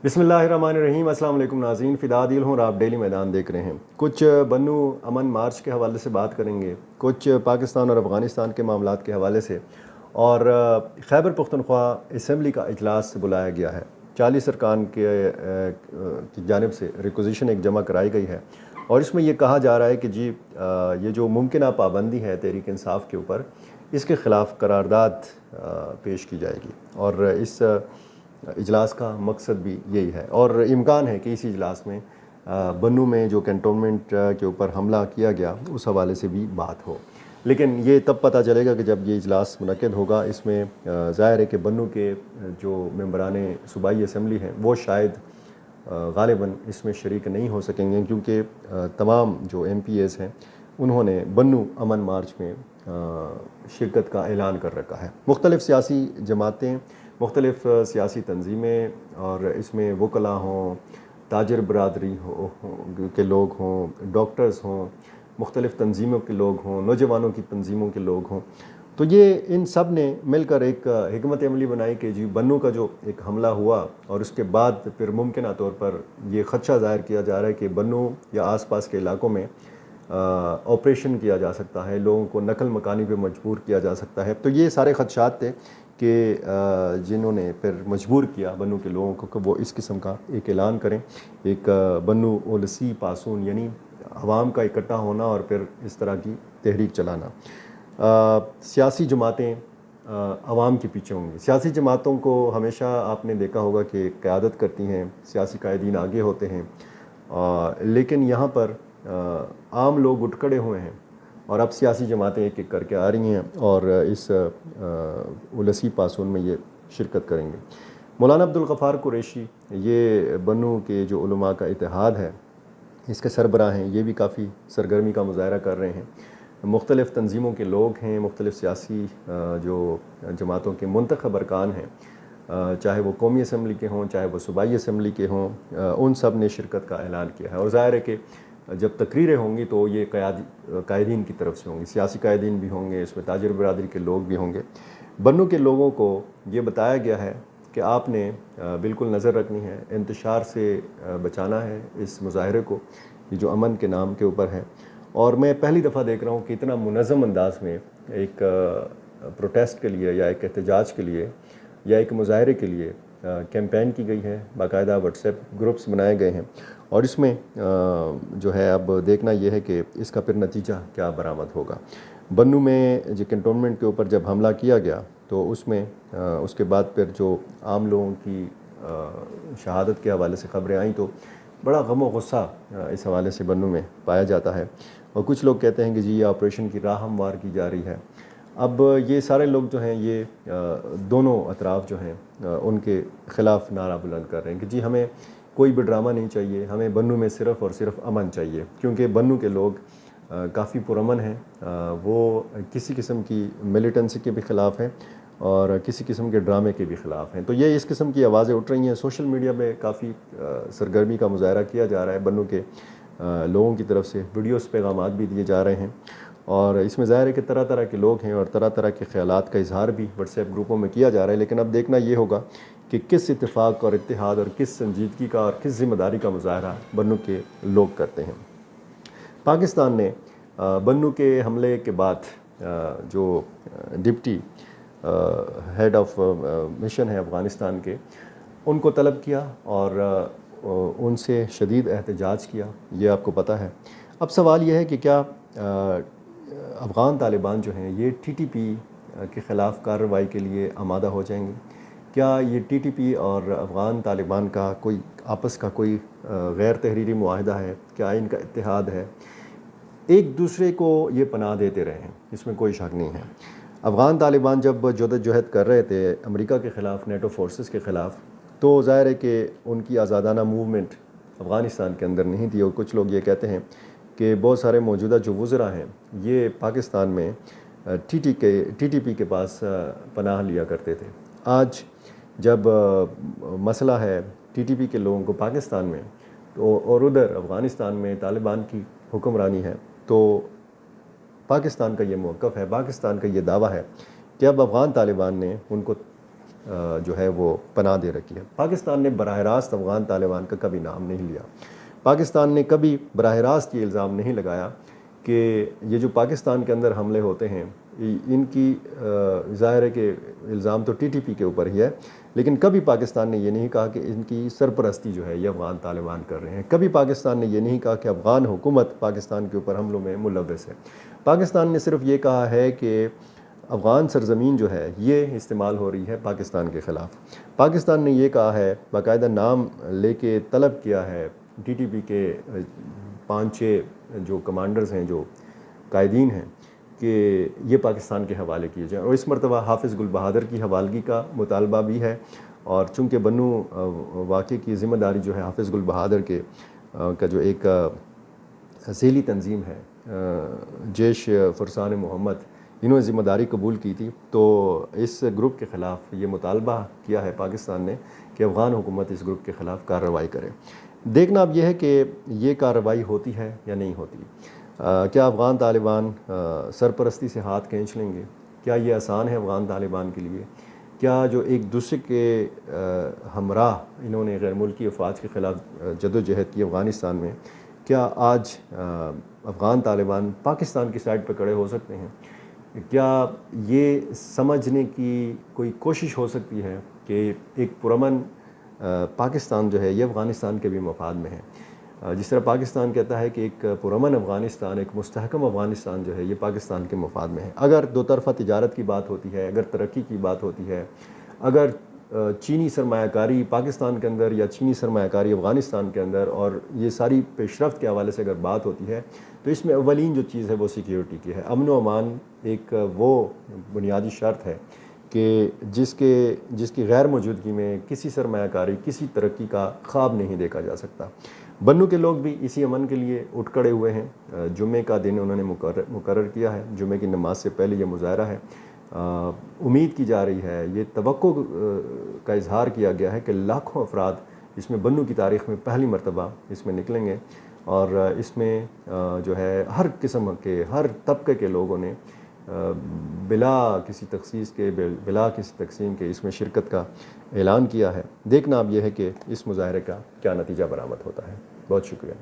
बिस्मिल्लाहिर्रहमानिर्रहीम। अस्सलाम वालेकुम नाज़रीन, फ़िदा दिल हूँ और आप डेली मैदान देख रहे हैं। कुछ बन्नू अमन मार्च के हवाले से बात करेंगे, कुछ पाकिस्तान और अफ़गानिस्तान के मामलात के हवाले से, और खैबर पख्तूनख्वा असम्बली का इजलास बुलाया गया है। 40 अरकान की जानिब से रिक्विज़िशन एक जमा कराई गई है और इसमें यह कहा जा रहा है कि जी ये जो मुमकिन पाबंदी है तहरीक इंसाफ के ऊपर, इसके ख़िलाफ़ करारदाद पेश की जाएगी और इस इजलास का मकसद भी यही है। और इम्कान है कि इस इजलास में बन्नू में जो कैंटोनमेंट के ऊपर हमला किया गया उस हवाले से भी बात हो, लेकिन ये तब पता चलेगा कि जब ये इजलास मुनक्किद होगा। इसमें ज़ाहिर है कि बन्नू के जो मेंबरान सूबाई असम्बली हैं वो शायद ग़ालिबन इसमें शरीक नहीं हो सकेंगे, क्योंकि तमाम जो MPAs हैं उन्होंने बन्नू अमन मार्च में शिरकत का ऐलान कर रखा है। मुख्तलिफ़ सियासी जमातें, मुख्तलिफ़ सियासी तंजीमें, और इसमें वकला हों, ताजर बरादरी के लोग हों, डॉक्टर्स हों, मुख्तलिफ़ तंजीमों के लोग हों, नौजवानों की तंजीमों के लोग हों, तो ये इन सब ने मिलकर एक हिकमत अमली बनाई कि जी बन्नू का जो एक हमला हुआ और उसके बाद फिर मुमकिन तौर पर ये ख़दशा ज़ाहिर किया जा रहा है कि बन्नू या आसपास के इलाकों में ऑपरेशन किया जा सकता है, लोगों को नकल मकानी पे मजबूर किया जा सकता है। तो ये सारे ख़दशात थे कि जिन्होंने फिर मजबूर किया बन्नू के लोगों को कि वो इस किस्म का एक ऐलान करें, एक बन्नू ओलसी पासून, यानी अवाम का इकट्ठा होना और फिर इस तरह की तहरीक चलाना। सियासी जमातें अवाम के पीछे होंगी। सियासी जमातों को हमेशा आपने देखा होगा कि क़यादत करती हैं, सियासी कायदीन आगे होते हैं, लेकिन यहाँ पर आम लोग उठ खड़े हुए हैं और अब सियासी जमातें एक एक करके आ रही हैं और इस उलसी पासून में ये शिरकत करेंगे। मौलाना अब्दुल गफ़ार कुरैशी, ये बन्नू के जो उलमा का इत्तेहाद है, इसके सरबराह हैं, ये भी काफ़ी सरगर्मी का मुज़ाहरा कर रहे हैं। मुख्तलिफ़ तंजीमों के लोग हैं, मुख्तलिफ़ सियासी जो जमातों के मुंतखब अरकान हैं, चाहे वो कौमी असम्बली के हों, चाहे वो सूबाई असम्बली के हों, उन सब ने शिरकत का ऐलान किया है। और ज़ाहिर है कि जब तकरीरें होंगी तो ये कायदीन की तरफ से होंगी, सियासी कायदीन भी होंगे, इसमें ताजर बरादरी के लोग भी होंगे। बन्नू के लोगों को ये बताया गया है कि आपने बिल्कुल नज़र रखनी है, इंतशार से बचाना है इस मुजाहरे को, ये जो अमन के नाम के ऊपर है। और मैं पहली दफ़ा देख रहा हूँ कि इतना मुनज़्ज़म अंदाज में एक प्रोटेस्ट के लिए या एक एहतजाज के लिए या एक मुजाहरे के लिए कैंपेन की गई है, बाकायदा व्हाट्सएप ग्रुप्स बनाए गए हैं, और इसमें जो है अब देखना यह है कि इसका फिर नतीजा क्या बरामद होगा। बन्नू में जो कैंटोनमेंट के ऊपर जब हमला किया गया तो उसमें उसके बाद फिर जो आम लोगों की शहादत के हवाले से ख़बरें आईं तो बड़ा गम और गुस्सा इस हवाले से बन्नू में पाया जाता है, और कुछ लोग कहते हैं कि जी ये ऑपरेशन की राह हमवार की जा रही है। अब ये सारे लोग जो हैं ये दोनों अतराफ़ जो हैं उनके ख़िलाफ़ नारा बुलंद कर रहे हैं कि जी हमें कोई भी ड्रामा नहीं चाहिए, हमें बन्नू में सिर्फ़ और सिर्फ अमन चाहिए, क्योंकि बन्नू के लोग काफ़ी पुरअमन हैं, वो किसी किस्म की मिलिटेंसी के भी ख़िलाफ़ हैं और किसी किस्म के ड्रामे के भी ख़िलाफ़ हैं। तो ये इस किस्म की आवाज़ें उठ रही हैं। सोशल मीडिया में काफ़ी सरगर्मी का मुज़ाहरा किया जा रहा है, बन्नू के लोगों की तरफ से वीडियोस पैगामात भी दिए जा रहे हैं, और इसमें ज़ाहिर है कि तरह तरह के लोग हैं और तरह तरह के ख़यालात का इज़हार भी व्हाट्सएप ग्रुपों में किया जा रहा है। लेकिन अब देखना ये होगा कि किस इत्तेफाक और इत्तेहाद और किस संजीदगी का और किस ज़िम्मेदारी का मुज़ाहरा बन्नू के लोग करते हैं। पाकिस्तान ने बन्नू के हमले के बाद जो डिप्टी हेड ऑफ मिशन है अफ़गानिस्तान के, उनको तलब किया और उनसे शदीद एहतजाज किया, ये आपको पता है। अब सवाल यह है कि क्या अफ़गान तालिबान जो हैं ये TTP के ख़िलाफ़ कार्रवाई के लिए आमादा हो जाएंगे? क्या ये TTP और अफ़गान तालिबान का कोई आपस का कोई गैर तहरीरी मुआहदा है? क्या इनका इत्तेहाद है? एक दूसरे को ये पनाह देते रहे हैं, इसमें कोई शक नहीं है। अफ़गान तालिबान जब जदोजहद कर रहे थे अमेरिका के ख़िलाफ़, नेटो फोर्सेस के ख़िलाफ़, तो ज़ाहिर है कि उनकी आज़ादाना मूवमेंट अफ़गानिस्तान के अंदर नहीं थी, और कुछ लोग ये कहते हैं कि बहुत सारे मौजूदा जो वज़रा हैं ये पाकिस्तान में TTP के पास पनाह लिया करते थे। आज जब मसला है TTP के लोगों को पाकिस्तान में तो और उधर अफ़गानिस्तान में तालिबान की हुक्मरानी है, तो पाकिस्तान का ये मौक़िफ़ है, पाकिस्तान का ये दावा है कि अब अफ़गान तालिबान ने उनको جو ہے وہ پناہ دے رکھی ہے۔ پاکستان نے براہ راست افغان طالبان کا کبھی نام نہیں لیا، پاکستان نے کبھی براہ راست یہ الزام نہیں لگایا کہ یہ جو پاکستان کے اندر حملے ہوتے ہیں ان کی ظاہر ہے کہ الزام تو TTP کے اوپر ہی ہے، لیکن کبھی پاکستان نے یہ نہیں کہا کہ ان کی سرپرستی جو ہے یہ افغان طالبان کر رہے ہیں، کبھی پاکستان نے یہ نہیں کہا کہ افغان حکومت پاکستان کے اوپر حملوں میں ملوث ہے۔ پاکستان نے صرف یہ کہا ہے کہ افغان سرزمین جو ہے یہ استعمال ہو رہی ہے پاکستان کے خلاف۔ پاکستان نے یہ کہا ہے، باقاعدہ نام لے کے طلب کیا ہے TTP کے 5-6 جو کمانڈرز ہیں، جو قائدین ہیں، کہ یہ پاکستان کے حوالے کیے جائیں، اور اس مرتبہ حافظ گل بہادر کی حوالگی کا مطالبہ بھی ہے، اور چونکہ بنو واقعے کی ذمہ داری جو ہے حافظ گل بہادر کے کا جو ایک ذیلی تنظیم ہے جیش فرسان محمد، انہوں نے ذمہ داری قبول کی تھی، تو اس گروپ کے خلاف یہ مطالبہ کیا ہے پاکستان نے کہ افغان حکومت اس گروپ کے خلاف کارروائی کرے۔ دیکھنا اب یہ ہے کہ یہ کارروائی ہوتی ہے یا نہیں ہوتی۔ کیا افغان طالبان سرپرستی سے ہاتھ کھینچ لیں گے؟ کیا یہ آسان ہے افغان طالبان کے لیے؟ کیا جو ایک دوسرے کے ہمراہ انہوں نے غیر ملکی افواج کے خلاف جدوجہد کی افغانستان میں، کیا آج افغان طالبان پاکستان کی سائڈ پہ کھڑے ہو سکتے ہیں؟ کیا یہ سمجھنے کی کوئی کوشش ہو سکتی ہے کہ ایک پرامن پاکستان جو ہے یہ افغانستان کے بھی مفاد میں ہے؟ جس طرح پاکستان کہتا ہے کہ ایک پرامن افغانستان، ایک مستحکم افغانستان جو ہے یہ پاکستان کے مفاد میں ہے۔ اگر دو طرفہ تجارت کی بات ہوتی ہے، اگر ترقی کی بات ہوتی ہے، اگر چینی سرمایہ کاری پاکستان کے اندر یا چینی سرمایہ کاری افغانستان کے اندر اور یہ ساری پیش رفت کے حوالے سے اگر بات ہوتی ہے، تو اس میں اولین جو چیز ہے وہ سیکیورٹی کی ہے۔ امن و امان ایک وہ بنیادی شرط ہے کہ جس کی غیر موجودگی میں کسی سرمایہ کاری، کسی ترقی کا خواب نہیں دیکھا جا سکتا۔ بنو کے لوگ بھی اسی امن کے لیے اٹھ کھڑے ہوئے ہیں۔ جمعے کا دن انہوں نے مقرر کیا ہے، جمعے کی نماز سے پہلے یہ مظاہرہ ہے۔ امید کی جا رہی ہے، یہ توقع کا اظہار کیا گیا ہے کہ لاکھوں افراد اس میں بنو کی تاریخ میں پہلی مرتبہ اس میں نکلیں گے، اور اس میں جو ہے ہر قسم کے، ہر طبقے کے لوگوں نے بلا کسی تخصیص کے، بلا کسی تقسیم کے اس میں شرکت کا اعلان کیا ہے۔ دیکھنا اب یہ ہے کہ اس مظاہرے کا کیا نتیجہ برآمد ہوتا ہے۔ بہت شکریہ۔